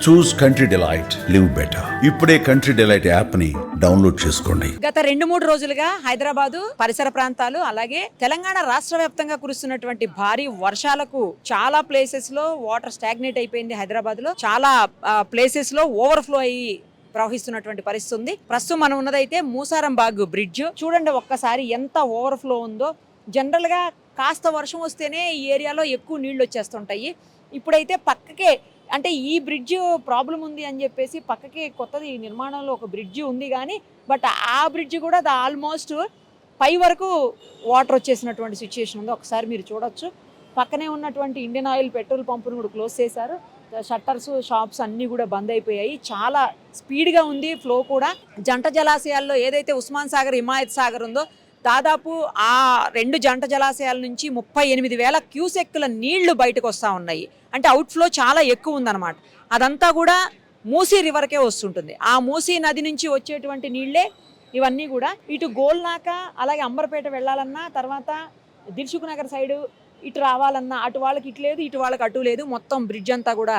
చూస్ country delight, live better. ఇప్పుడే country delight app ని download చేసుకోండి. గత 2-3 రోజులుగా హైదరాబాదు పరిసర ప్రాంతాలు అలాగే తెలంగాణ రాష్ట్ర వ్యాప్తంగా కురుస్తున్నటువంటి భారీ వర్షాలకు చాలా ప్లేసెస్ లో వాటర్ స్టాగ్నేట్ అయిపోయింది. హైదరాబాద్ లో చాలా ప్లేసెస్ లో ఓవర్ఫ్లో అయ్యి ప్రవహిస్తున్నటువంటి పరిస్థితి ఉంది. ప్రస్తుతం మనం ఉన్నదైతే మూసారంబాగ్ బ్రిడ్జ్. చూడండి ఒక్కసారి ఎంత ఓవర్ఫ్లో ఉందో. జనరల్ గా కాస్త వర్షం వస్తేనే ఈ ఏరియాలో ఎక్కువ నీళ్లు వచ్చేస్తుంటాయి. ఇప్పుడైతే పక్కకే అంటే ఈ బ్రిడ్జ్ ప్రాబ్లం ఉంది అని చెప్పేసి పక్కకి కొత్తది నిర్మాణంలో ఒక బ్రిడ్జ్ ఉంది కానీ బట్ ఆ బ్రిడ్జ్ కూడా ఆల్మోస్ట్ పై వరకు వాటర్ వచ్చేసినటువంటి సిచ్యుయేషన్ ఉంది. ఒకసారి మీరు చూడొచ్చు. పక్కనే ఉన్నటువంటి ఇండియన్ ఆయిల్ పెట్రోల్ పంపును కూడా క్లోజ్ చేశారు. షట్టర్స్, షాప్స్ అన్నీ కూడా బంద్ అయిపోయాయి. చాలా స్పీడ్గా ఉంది ఫ్లో కూడా. జంట జలాశయాల్లో ఏదైతే ఉస్మాన్ సాగర్, హిమాయత్ సాగర్ ఉందో దాదాపు ఆ 2 జంట జలాశయాల నుంచి 38,000 క్యూసెక్కుల నీళ్లు బయటకు వస్తూ ఉన్నాయి. అంటే అవుట్ఫ్లో చాలా ఎక్కువ ఉందన్నమాట. అదంతా కూడా మూసీ రివర్కే వస్తుంటుంది. ఆ మూసీ నది నుంచి వచ్చేటువంటి నీళ్లే ఇవన్నీ కూడా. ఇటు గోల్నాక అలాగే అంబర్పేట వెళ్ళాలన్నా, తర్వాత దిల్సుఖ్ నగర్ సైడు ఇటు రావాలన్నా అటు వాళ్ళకి ఇటు లేదు, ఇటు వాళ్ళకి అటు లేదు. మొత్తం బ్రిడ్జ్ అంతా కూడా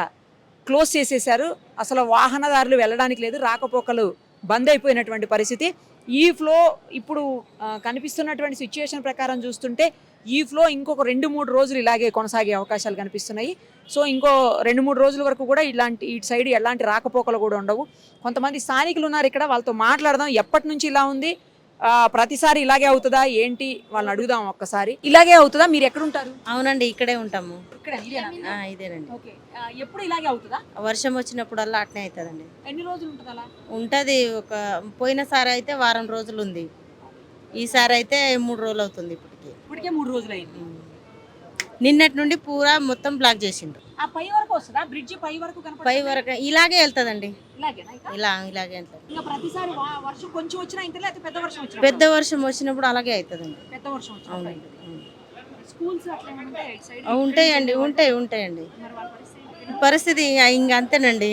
క్లోజ్ చేసేసారు. అసలు వాహనదారులు వెళ్ళడానికి లేదు, రాకపోకలు బంద్ అయిపోయినటువంటి పరిస్థితి. ఈ ఫ్లో ఇప్పుడు కనిపిస్తున్నటువంటి సిచ్యుయేషన్ ప్రకారం చూస్తుంటే ఈ ఫ్లో ఇంకొక 2-3 రోజులు ఇలాగే కొనసాగే అవకాశాలు కనిపిస్తున్నాయి. సో ఇంకో 2-3 రోజుల వరకు కూడా ఇటు సైడ్ ఎలాంటి రాకపోకలు కూడా ఉండవు. కొంతమంది స్థానికులు ఉన్నారు ఇక్కడ, వాళ్ళతో మాట్లాడదాం. ఎప్పటి నుంచి ఇలా ఉంది, ప్రతిసారి ఇలాగే అవుతుందా ఏంటి వాళ్ళని అడుగుదాం ఒక్కసారి. ఇలాగే అవుతుందా? మీరు ఎక్కడ ఉంటారు? అవునండి, ఇక్కడే ఉంటాము. ఇదేనండి. ఎప్పుడు ఇలాగే అవుతుందా? వర్షం వచ్చినప్పుడల్లా అట్నే అవుతుందండి. ఎన్ని రోజులు ఉంటుంది అలా? ఉంటుంది. ఒక పోయినసారి అయితే వారం రోజులు ఉంది, ఈసారి అయితే 3 రోజులు అవుతుంది. ఇప్పటికే 3 రోజులు అయింది. నిన్నటి నుండి పూరా మొత్తం బ్లాక్ చేసిండ్రు. ఆ పై వరకు వస్తుందా? బ్రిడ్జ్ పై వరకు పై వరకు ఇలాగే వెళ్తుందండి. ఇలాగే వెళ్తుంది. ఇంకా ప్రతిసారి వర్షం కొంచెం వచ్చినా ఇంత లేదు, పెద్ద వర్షం వచ్చినా పెద్ద వర్షం వచ్చినప్పుడు అలాగే అవుతుందండి. పెద్ద వర్షం వచ్చినా. అవునండి. స్కూల్స్ అట్లా ఉంటాయి ఇటు సైడ్? ఉంటాయండి, ఉంటాయండి. పరిస్థితి ఇంక అంతేనండి.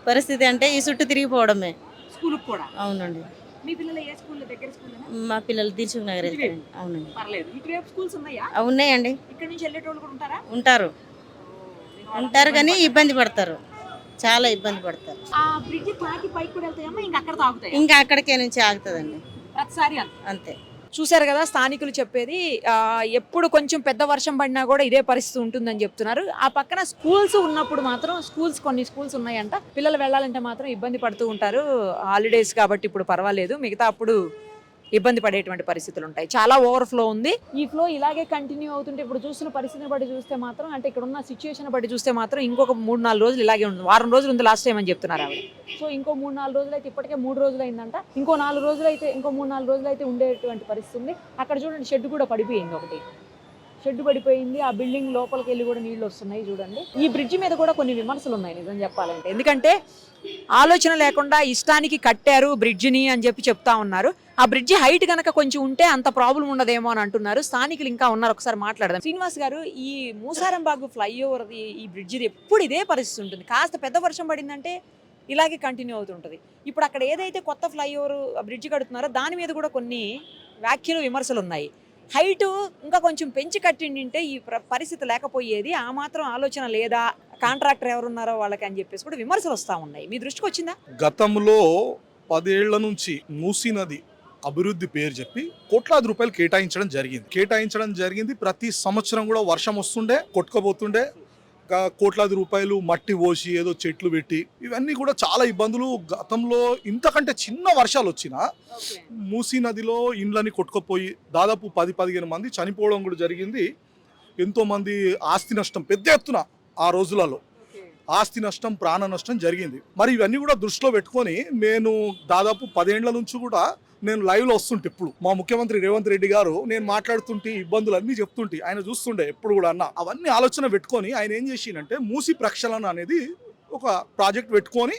పరిస్థితి అంటే ఈ చుట్టూ తిరిగిపోవడమే. స్కూల్కి కూడా? అవునండి. మీ పిల్లలు ఏ స్కూల్? దగ్గర స్కూల్? మా పిల్లలు దిల్సుఖ్ నగర్ వెళ్తారండి. అవునండి. పర్లేదు. ఇటువైపు స్కూల్స్ ఉన్నాయా? ఉన్నాయండి. ఇక్కడ నుంచి వెళ్ళేటోళ్ళు కూడా ఉంటారా? ఉంటారు కానీ ఇబ్బంది పడతారు, చాలా ఇబ్బంది పడతారు. ఆ బ్రిడ్జ్ తాకి పైకి కూడా వెళ్తాయమ్మా, ఇంకా అక్కడ తాగుతాయి? ఇంకా అక్కడికే నుంచి ఆగుతుందండి ప్రతిసారి అంతే. చూశారు కదా స్థానికులు చెప్పేది. ఎప్పుడు కొంచెం పెద్ద వర్షం పడినా కూడా ఇదే పరిస్థితి ఉంటుందని చెప్తున్నారు. ఆ పక్కన స్కూల్స్ ఉన్నప్పుడు మాత్రం కొన్ని స్కూల్స్ ఉన్నాయంట, పిల్లలు వెళ్ళాలంటే మాత్రం ఇబ్బంది పడుతూ ఉంటారు. హాలిడేస్ కాబట్టి ఇప్పుడు పర్వాలేదు, మిగతా అప్పుడు ఇబ్బంది పడేటువంటి పరిస్థితులు ఉంటాయి. చాలా ఓవర్ఫ్లో ఉంది. ఈ ఫ్లో ఇలాగే కంటిన్యూ అవుతుంటే ఇప్పుడు చూస్తున్న పరిస్థితిని బట్టి చూస్తే మాత్రం, అంటే ఇక్కడ ఉన్న సిచ్యువేషన్ బట్టి చూస్తే మాత్రం ఇంకొక 3-4 రోజులు ఇలాగే ఉంది. వారం రోజులు ఉంది లాస్ట్ టైం అని చెప్తున్నారు ఆవిడ. సో ఇంకో 3-4 రోజులు అయితే, ఇప్పటికే 3 రోజులు అయిందంట. ఇంకో 3-4 రోజులు అయితే ఉండేటువంటి పరిస్థితి ఉంది. అక్కడ చూడండి, షెడ్ కూడా పడిపోయింది. ఒకటి షెడ్ పడిపోయింది. ఆ బిల్డింగ్ లోపలికి వెళ్ళి కూడా నీళ్లు వస్తున్నాయి. చూడండి, ఈ బ్రిడ్జి మీద కూడా కొన్ని విమర్శలు ఉన్నాయి నిజం చెప్పాలంటే. ఎందుకంటే ఆలోచన లేకుండా ఇష్టానికి కట్టారు బ్రిడ్జిని అని చెప్తా ఉన్నారు. ఆ బ్రిడ్జి హైట్ కనుక కొంచెం ఉంటే అంత ప్రాబ్లం ఉండదేమో అని అంటున్నారు. స్థానికులు ఇంకా ఉన్నారు, ఒకసారి మాట్లాడదాం. శ్రీనివాస్ గారు, ఈ మూసారంబాగ్ ఫ్లైఓవర్ది, ఈ బ్రిడ్జిది ఎప్పుడు ఇదే పరిస్థితి ఉంటుంది. కాస్త పెద్ద వర్షం పడిందంటే ఇలాగే కంటిన్యూ అవుతుంటుంది. ఇప్పుడు అక్కడ ఏదైతే కొత్త ఫ్లైఓవర్ బ్రిడ్జి కడుతున్నారో దాని మీద కూడా కొన్ని వ్యాఖ్యలు, విమర్శలు ఉన్నాయి. హైటు ఇంకా కొంచెం పెంచి కట్టిండింటే ఈ పరిస్థితి లేకపోయేది, ఆ మాత్రం ఆలోచన లేదా, కాంట్రాక్టర్ ఎవరున్నారో వాళ్ళకి అని చెప్పేసి కూడా విమర్శలు వస్తూ ఉన్నాయి. మీ దృష్టికి వచ్చిందా? గతంలో 10 ఏళ్ల నుంచి మూసీ నది అభివృద్ధి పేరు చెప్పి కోట్లాది రూపాయలు కేటాయించడం జరిగింది. ప్రతి సంవత్సరం కూడా వర్షం వస్తుండే, కొట్టుకోబోతుండే, కోట్లాది రూపాయలు మట్టి పోసి ఏదో చెట్లు పెట్టి, ఇవన్నీ కూడా చాలా ఇబ్బందులు. గతంలో ఇంతకంటే చిన్న వర్షాలు వచ్చినా మూసీ నదిలో ఇండ్లని కొట్టుకుపోయి దాదాపు 10-15 మంది చనిపోవడం కూడా జరిగింది. ఎంతోమంది ఆస్తి నష్టం, పెద్ద ఎత్తున ఆ రోజులలో ఆస్తి నష్టం, ప్రాణ నష్టం జరిగింది. మరి ఇవన్నీ కూడా దృష్టిలో పెట్టుకొని నేను దాదాపు 10 ఏళ్ల నుంచి కూడా నేను లైవ్లో వస్తుంటే, ఇప్పుడు మా ముఖ్యమంత్రి రేవంత్ రెడ్డి గారు నేను మాట్లాడుతుంటే ఇబ్బందులు అన్నీ చెప్తుంటే ఆయన చూస్తుండే ఎప్పుడు కూడా అన్న. అవన్నీ ఆలోచన పెట్టుకొని ఆయన ఏం చేసిందంటే మూసీ ప్రక్షాళన అనేది ఒక ప్రాజెక్ట్ పెట్టుకొని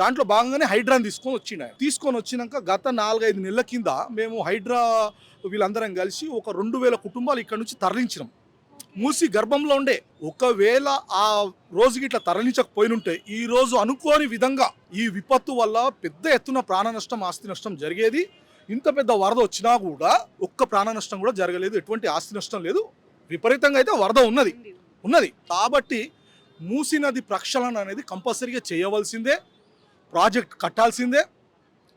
దాంట్లో భాగంగానే హైడ్రాని తీసుకొని వచ్చినాక గత 4-5 నెలల కింద మేము హైడ్రా వీళ్ళందరం కలిసి ఒక 2,000 కుటుంబాలు ఇక్కడ నుంచి తరలించినాం. మూసి గర్భంలో ఉండే. ఒకవేళ ఆ రోజుకి ఇట్లా తరలించకపోయినుంటే ఈ రోజు అనుకోని విధంగా ఈ విపత్తు వల్ల పెద్ద ఎత్తున ప్రాణ నష్టం, ఆస్తి నష్టం జరిగేది. ఇంత పెద్ద వరద వచ్చినా కూడా ఒక్క ప్రాణ నష్టం కూడా జరగలేదు, ఎటువంటి ఆస్తి నష్టం లేదు. విపరీతంగా అయితే వరద ఉన్నది. కాబట్టి మూసీ నది ప్రక్షాళన అనేది కంపల్సరీగా చేయవలసిందే, ప్రాజెక్ట్ కట్టాల్సిందే.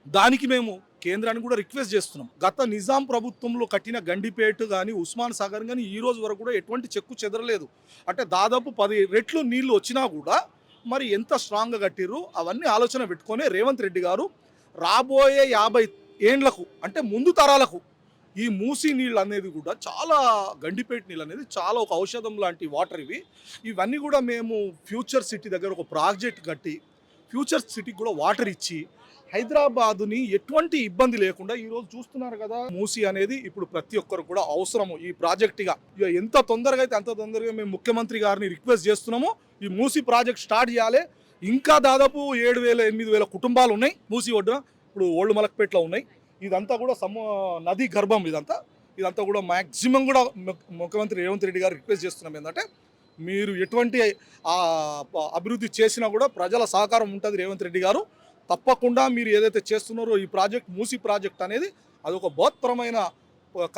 దానికి మేము కేంద్రాన్ని కూడా రిక్వెస్ట్ చేస్తున్నాం. గత నిజాం ప్రభుత్వంలో కట్టిన గండిపేట కానీ ఉస్మాన్ సాగర్ కానీ ఈ రోజు వరకు కూడా ఎటువంటి చెక్కు చెదరలేదు. అంటే దాదాపు 10 రెట్లు నీళ్లు వచ్చినా కూడా మరి ఎంత స్ట్రాంగ్గా కట్టిర్రు అవన్నీ ఆలోచన పెట్టుకొని రేవంత్ రెడ్డి గారు రాబోయే 50 ఏండ్లకు అంటే ముందు తరాలకు ఈ మూసీ నీళ్ళు అనేది కూడా చాలా, గండిపేట నీళ్ళు అనేది చాలా ఒక ఔషధం లాంటి వాటర్ ఇవన్నీ కూడా మేము ఫ్యూచర్ సిటీ దగ్గర ఒక ప్రాజెక్ట్ కట్టి ఫ్యూచర్ సిటీకి కూడా వాటర్ ఇచ్చి హైదరాబాదుని ఎటువంటి ఇబ్బంది లేకుండా ఈరోజు చూస్తున్నారు కదా. మూసీ అనేది ఇప్పుడు ప్రతి ఒక్కరు కూడా అవసరము ఈ ప్రాజెక్టుగా. ఇక ఎంత తొందరగా అయితే అంత తొందరగా మేము ముఖ్యమంత్రి గారిని రిక్వెస్ట్ చేస్తున్నాము, ఈ మూసీ ప్రాజెక్ట్ స్టార్ట్ చేయాలి. ఇంకా దాదాపు 7,000-8,000 కుటుంబాలు ఉన్నాయి మూసీ ఒడ్డున, ఇప్పుడు ఓల్డ్ మలక్పేటలో ఉన్నాయి. ఇదంతా కూడా నది గర్భం. ఇదంతా కూడా మ్యాక్సిమం కూడా ముఖ్యమంత్రి రేవంత్ రెడ్డి గారు రిక్వెస్ట్ చేస్తున్నాం ఏంటంటే మీరు ఎటువంటి అభివృద్ధి చేసినా కూడా ప్రజల సహకారం ఉంటుంది. రేవంత్ రెడ్డి గారు తప్పకుండా మీరు ఏదైతే చేస్తున్నారో ఈ ప్రాజెక్ట్ మూసీ ప్రాజెక్ట్ అనేది అదొక బృహత్తరమైన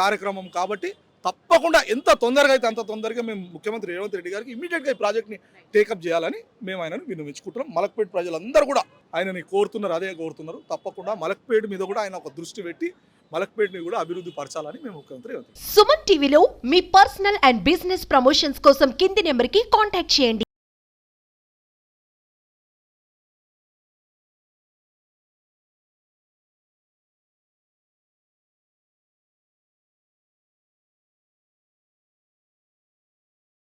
కార్యక్రమం కాబట్టి తప్పకుండా ఎంత తొందరగా అయితే అంత తొందరగా మేము ముఖ్యమంత్రి రేవంత్ రెడ్డి గారికి ఇమీడియట్గా ఈ ప్రాజెక్ట్ని టేకప్ చేయాలని మేము ఆయనను విన్నవించుకుంటున్నాం. మలక్పేట ప్రజలందరూ కూడా ఆయనని కోరుతున్నారు, అదే కోరుతున్నారు. తప్పకుండా మలక్పేట మీద కూడా ఆయన ఒక దృష్టి పెట్టి మలక్పేటని కూడా అభివృద్ధి పరచాలని మేము ముఖ్యమంత్రి రేవంత్ రెడ్డి. సుమన్ టీవీలో మీ పర్సనల్ అండ్ బిజినెస్ ప్రమోషన్స్ కోసం కింది నెంబర్కి కాంటాక్ట్ చేయండి.